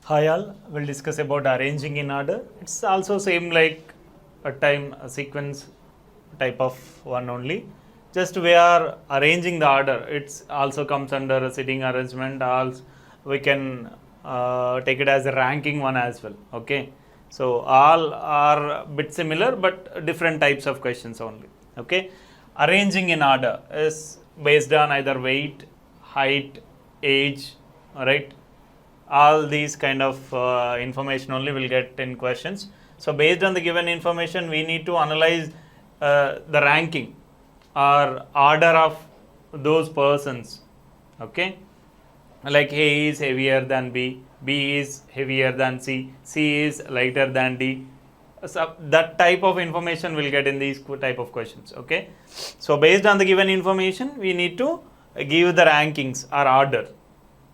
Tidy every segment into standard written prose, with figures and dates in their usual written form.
Hi all, we'll discuss about arranging in order. It's also same like a sequence type of one only. Just we are arranging the order. It's also comes under a sitting arrangement. Also we can take it as a ranking one as well. Okay, so all are a bit similar but different types of questions only. Okay, arranging in order is based on either weight, height, age, right? All these kind of information only will get in questions. So based on the given information, we need to analyze the ranking or order of those persons. Okay, like A is heavier than B, B is heavier than C, C is lighter than D. So that type of information will get in these type of questions. Okay, so based on the given information, we need to give the rankings or order.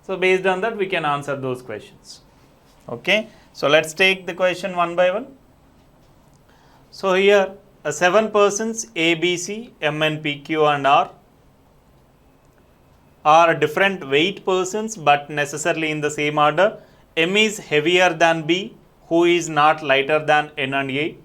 So based on that, we can answer those questions. Okay, so let's take the question one by one. So here, 7 persons A, B, C, M, N, P, Q, and R are different weight persons but necessarily in the same order. M is heavier than B, who is not lighter than N and A.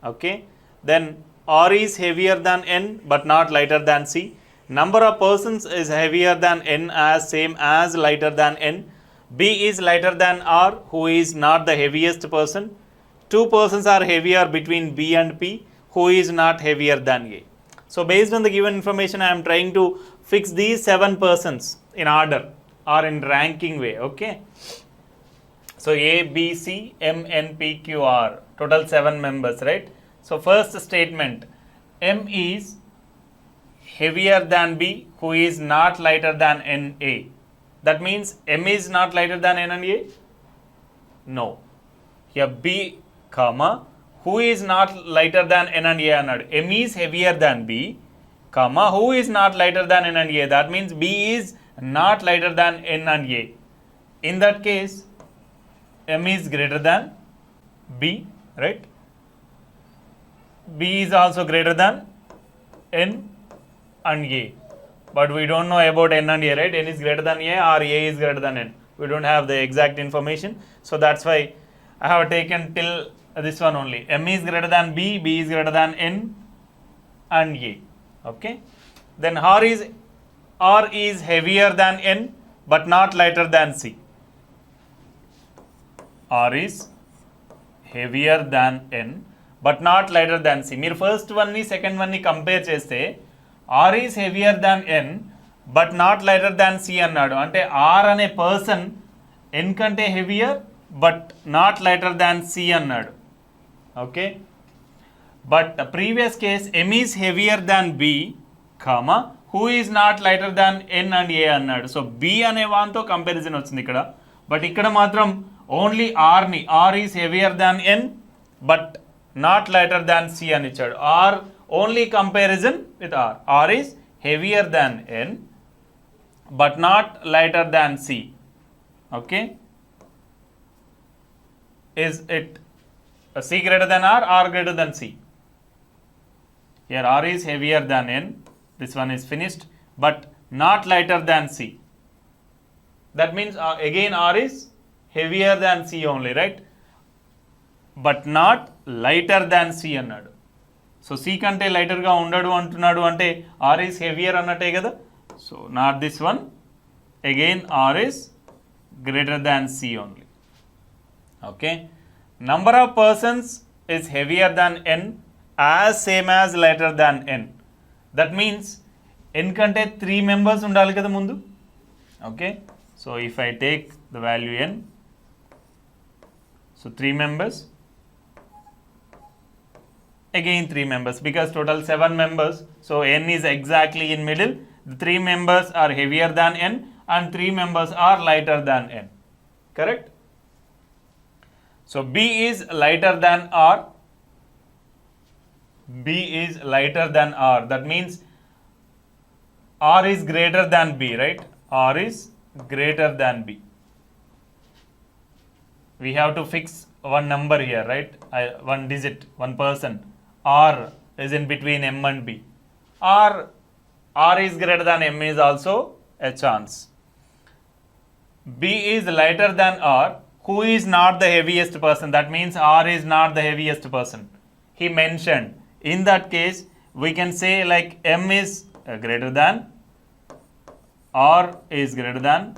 Okay, then R is heavier than N but not lighter than C. Number of persons is heavier than N as same as lighter than N. B is lighter than R, who is not the heaviest person. 2 persons are heavier between B and P, who is not heavier than A. So based on the given information, I am trying to fix these 7 persons in order or in ranking way. Okay, so A, B, C, M, N, P, Q, R, total 7 members, right? So first statement, M is heavier than B, who is not lighter than N, A. That means M is not lighter than N and A? No. Here B, comma, who is not lighter than N and A and M is heavier than B, comma, who is not lighter than N and A. That means B is not lighter than N and A. In that case, M is greater than B, right? B is also greater than N and A. But we don't know about N and A, right? N is greater than A or A is greater than N. We don't have the exact information. So that's why I have taken till this one only. M is greater than B, B is greater than N and A. Okay. Then R is heavier than N but not lighter than C. R is heavier than N but not lighter than C. మీరు first వన్ని second వన్ని compare చేస్తే R is heavier than N but not lighter than C అన్నాడు. అంటే R అనే person N కంటే heavier but not lighter than C అన్నాడు. Okay, but previous case M is heavier than B, comma who is not lighter than N and A అన్నాడు. So B అనే వాన్తో comparison వచ్చింది ఇక్కడ. బట్ ఇక్కడ మాత్రం ఓన్లీ ఆర్ని R is heavier than N but not lighter than C అని ఇచ్చాడు. R only comparison with R. R is heavier than N but not lighter than C. Okay, is it C greater than R greater than C? Here R is heavier than N, this one is finished, but not lighter than C. That means again R is heavier than C only, right? But not lighter than C అన్నాడు. So C కంటే లైటర్గా ఉండడు అంటున్నాడు అంటే are is heavier అన్నట్టే కదా. So not this one, again R is greater than C only. Okay, number of persons is heavier than N as same as lighter than N. That means N కంటే 3 members ఉండాలి కదా ముందు. Okay, so if I take the value N, so 3 members, again 3 members because total 7 members, so n is exactly in middle. The 3 members are heavier than n and 3 members are lighter than n, correct? So B is lighter than R, B is lighter than R, that means R is greater than B, right? R is greater than B. We have to fix one number here, right? One digit, one person. R is in between M and B. R is greater than M is also a chance. B is lighter than R, who is not the heaviest person? That means R is not the heaviest person. He mentioned. In that case, we can say like M is greater than, R is greater than,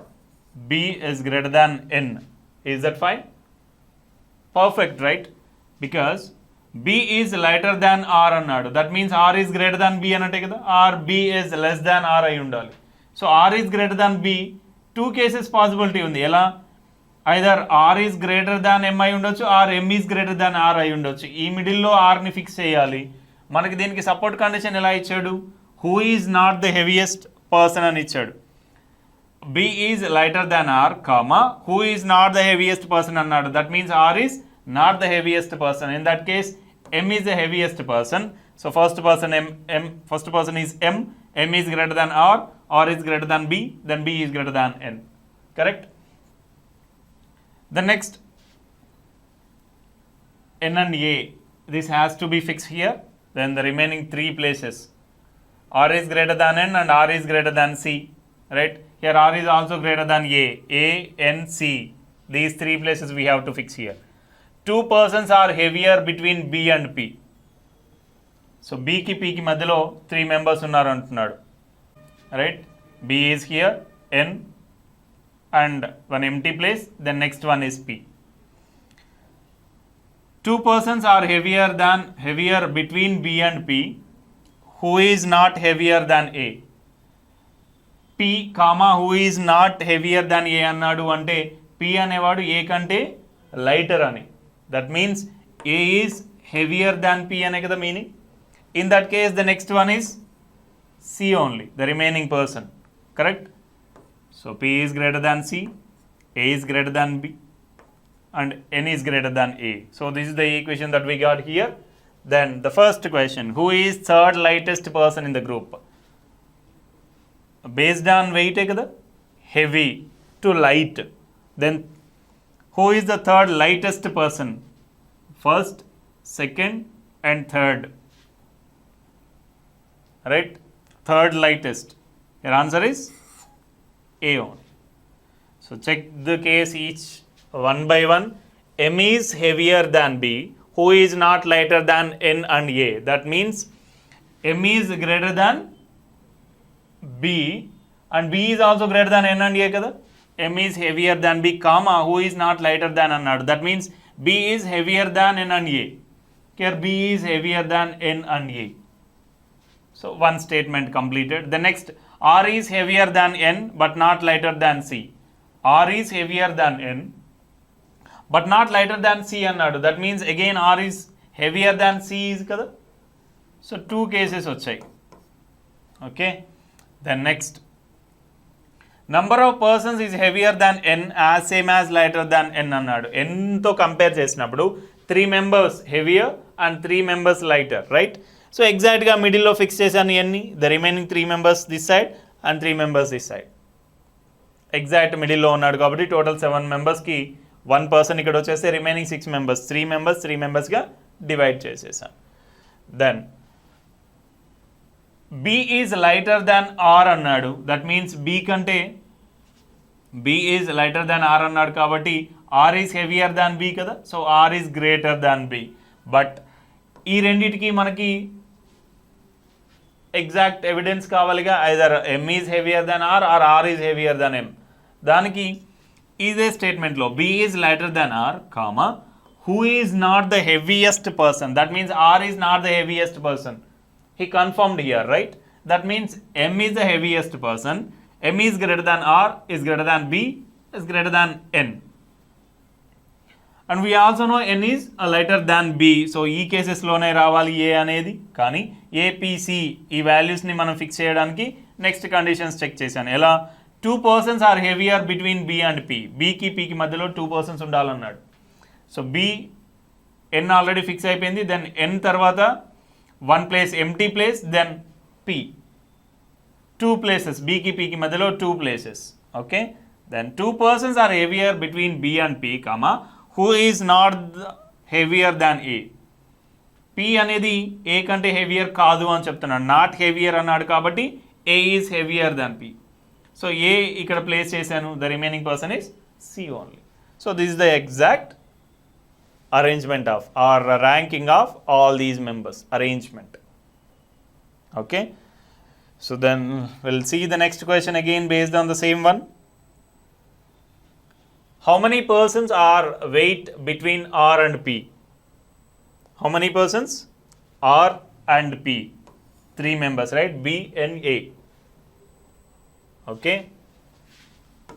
B is greater than N. Is that fine? Perfect, right? Because B is lighter than R annadu. That means R is greater than B anante kada, or B is less than R ayi undali. So R is greater than B. Two cases possibility undi. Ela either R is greater than M ayi undochu or M is greater than R ayi undochu. Ee middle lo R ni fix cheyali. Manaki దీనికి support condition ఎలా ఇచ్చాడు? Who is not the heaviest person అని ఇచ్చాడు. B is lighter than R, comma, who is not the heaviest person అన్నాడు. That means R is not the heaviest person. In that case, M is the heaviest person. So first person first person is M. M is greater than R is greater than B, then B is greater than N. Correct? The next, N and A. This has to be fixed here. Then the remaining three places. R is greater than N and R is greater than C. Right? Here R is also greater than A, N, C. These three places we have to fix here. Two persons are heavier between B and P. So B ki P ki madhyalo three members unnaru antunnadu. Right? B is here, N, and one empty place, then next one is P. Two persons are heavier between B and P. Who is not heavier than A? P, comma, who is not heavier than A అన్నాడు అంటే P అనేవాడు A కంటే lighter అని. That means A is heavier than P అనే కదా meaning. In that case, the next one is C only, the remaining person. Correct? So P is greater than C, A is greater than B, and N is greater than A. So this is the equation that we got here. Then the first question, who is third lightest person in the group? Based on weight kada, heavy to light. Then who is the third lightest person? First, second and third. Right? Third lightest. Your answer is A only. So check the case each one by one. M is heavier than B. Who is not lighter than N and A? That means M is greater than B and B is also greater than N and A kada. M is heavier than B, comma, who is not lighter than annadu. That means B is heavier than N and A. Here B is heavier than N and A. So one statement completed. The next, R is heavier than N but not lighter than C. R is heavier than N but not lighter than C అన్నాడు. That means again R is heavier than C is కదా. So two cases వచ్చాయి. Okay. Then next, number of persons is heavier than N as same as lighter than N అన్నాడు. N తో compare చేసినప్పుడు 3 members heavier and 3 members lighter, right? So exactగా మిడిల్లో fix చేశాను ఎన్ని, the remaining 3 members this side and 3 members this side. Exact మిడిల్లో ఉన్నాడు కాబట్టి total 7 మెంబర్స్కి 1 person ఇక్కడ వచ్చేస్తే రిమైనింగ్ 6 members 3 members డివైడ్ చేసేసాను. Then B is lighter than R అన్నాడు. That means B is lighter than R అన్నాడు కాబట్టి R is heavier than B కదా. So R is greater than B. But ఈ రెండిటికి మనకి ఎగ్జాక్ట్ ఎవిడెన్స్ కావాలిగా, either M is heavier than R or R is heavier than M. దానికి ఇదే స్టేట్మెంట్లో B is lighter than R, comma, who is not the heaviest person. That means R is not the heaviest person. He confirmed here, right? That means M is the heaviest person. M is greater than R, is greater than B, is greater than N. And we also know N is lighter than B. So ఈ కేసెస్లోనే రావాలి A అనేది. కానీ APC ఈ వాల్యూస్ని మనం fix చేయడానికి next conditions check చేశాను. ఎలా? 2 persons are heavier between B and P. Bకి Pకి మధ్యలో 2 persons ఉండాలన్నాడు. So B, N already fix అయిపోయింది. దెన్ N తర్వాత 1 place empty place, then P. 2 places, Bకి Pకి మధ్యలో 2 places. Okay. Then 2 persons are heavier between B and P, comma, who is not heavier than A. P అనేది A కంటే heavier కాదు అని చెప్తున్నాడు. Not heavier అన్నాడు కాబట్టి A is heavier than P. So A ikkada place chesanu, the remaining person is C only. So this is the exact arrangement of or ranking of all these members, arrangement. Okay, so then we'll see the next question again based on the same one. How many persons are weight between R and P? How many persons? R and P, 3 members, right? B and A. Okay,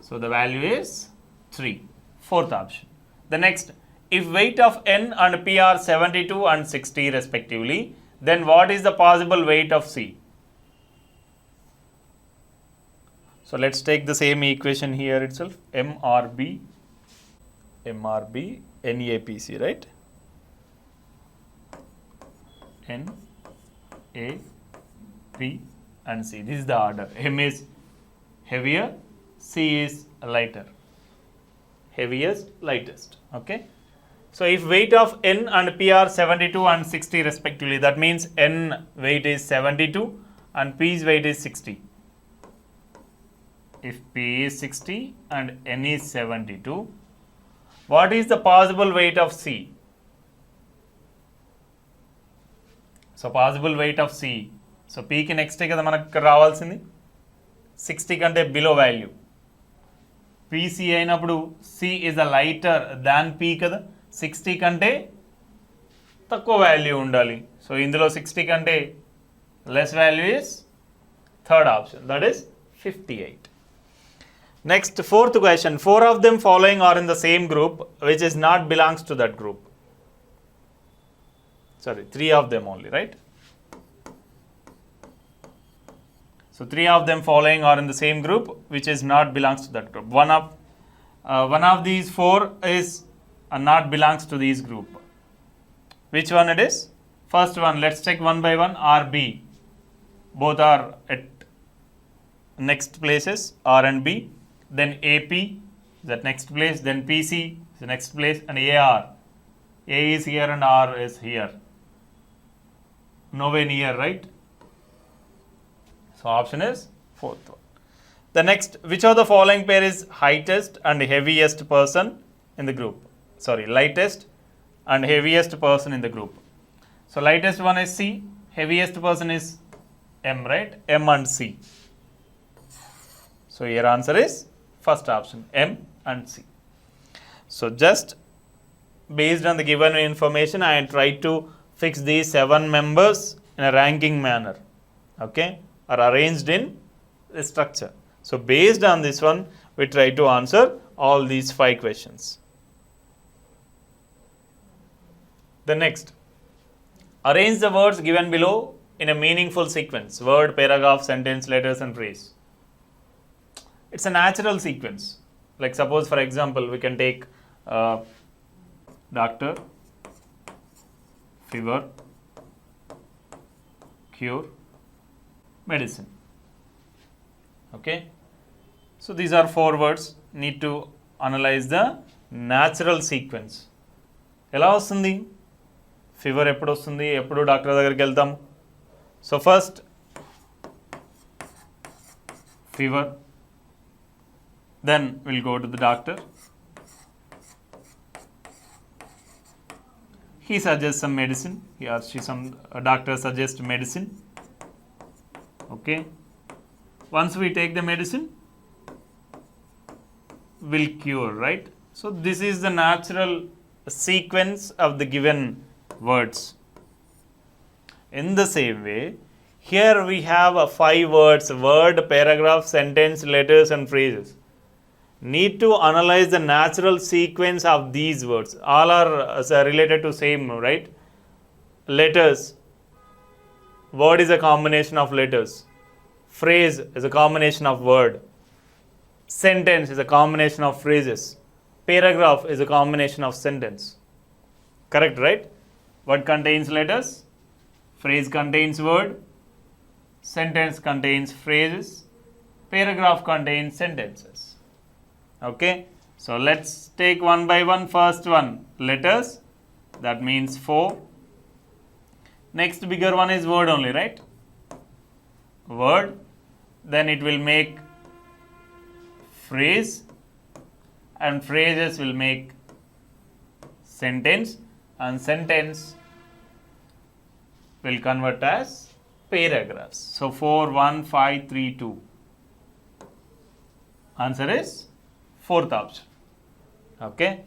so the value is 3, fourth option. The next, if weight of N and P are 72 and 60 respectively, then what is the possible weight of C? So let's take the same equation here itself, MRB, NAPC, right? N, A, P and C. This is the order. M is heavier, C is lighter. Heaviest, lightest. Okay. So if weight of N and P are 72 and 60 respectively, that means N weight is 72 and P's weight is 60. If P is 60 and N is 72, what is the possible weight of C? So possible weight of C. So P ki next kada manaku ravalsindi 60 kante below value. PC అయినప్పుడు C is a lighter than P కదా, 60 కంటే తక్కువ value ఉండాలి. So ఇందులో 60 కంటే less value is third option, that is 58. Next fourth question, 4 of them following are in the same group which is not belongs to that group. Sorry, 3 of them only, right? So 3 of them following are in the same group which is not belongs to that group. One of these 4 is not belongs to this group. Which one it is? First one, let's check one by one. R, B, both are at next places, R and B. Then AP, that next place. Then PC, the next place, and AR. A is here and R is here. Nowhere near, right? So option is fourth one. The next, which of the following pair is lightest and heaviest person in the group? Sorry, lightest and heaviest person in the group. So lightest one is C, heaviest person is M, right? M and C. So your answer is first option, M and C. So just based on the given information, I try to fix these 7 members in a ranking manner, okay, are arranged in the structure. So based on this one, we try to answer all these 5 questions. The next, arrange the words given below in a meaningful sequence: word, paragraph, sentence, letters and phrase. It's a natural sequence. Like suppose for example, we can take doctor, fever, cure, medicine. Okay. So these are 4 words. Need to analyze the natural sequence. ఎలా వస్తుంది? Fever ఎప్పుడు వస్తుంది? ఎప్పుడు doctor దగ్గరికి వెళ్తాం? So first fever, then will go to the doctor. He suggests some medicine. He or she, some doctor suggests medicine. Okay. Once we take the medicine, will cure, right? So this is the natural sequence of the given words. In the same way, here we have 5 words: word, paragraph, sentence, letters and phrases. Need to analyze the natural sequence of these words. All are related to same, right? Letters, word is a combination of letters. Phrase is a combination of word. Sentence is a combination of phrases. Paragraph is a combination of sentence. Correct, right? Word contains letters, phrase contains word, sentence contains phrases, paragraph contains sentences. Okay, so let's take one by one. First one, letters, that means 4. Next bigger one is word only, right? Word, then it will make phrase, and phrases will make sentence, and sentence will convert as paragraphs. So 4, 1, 5, 3, 2. Answer is fourth option. Okay.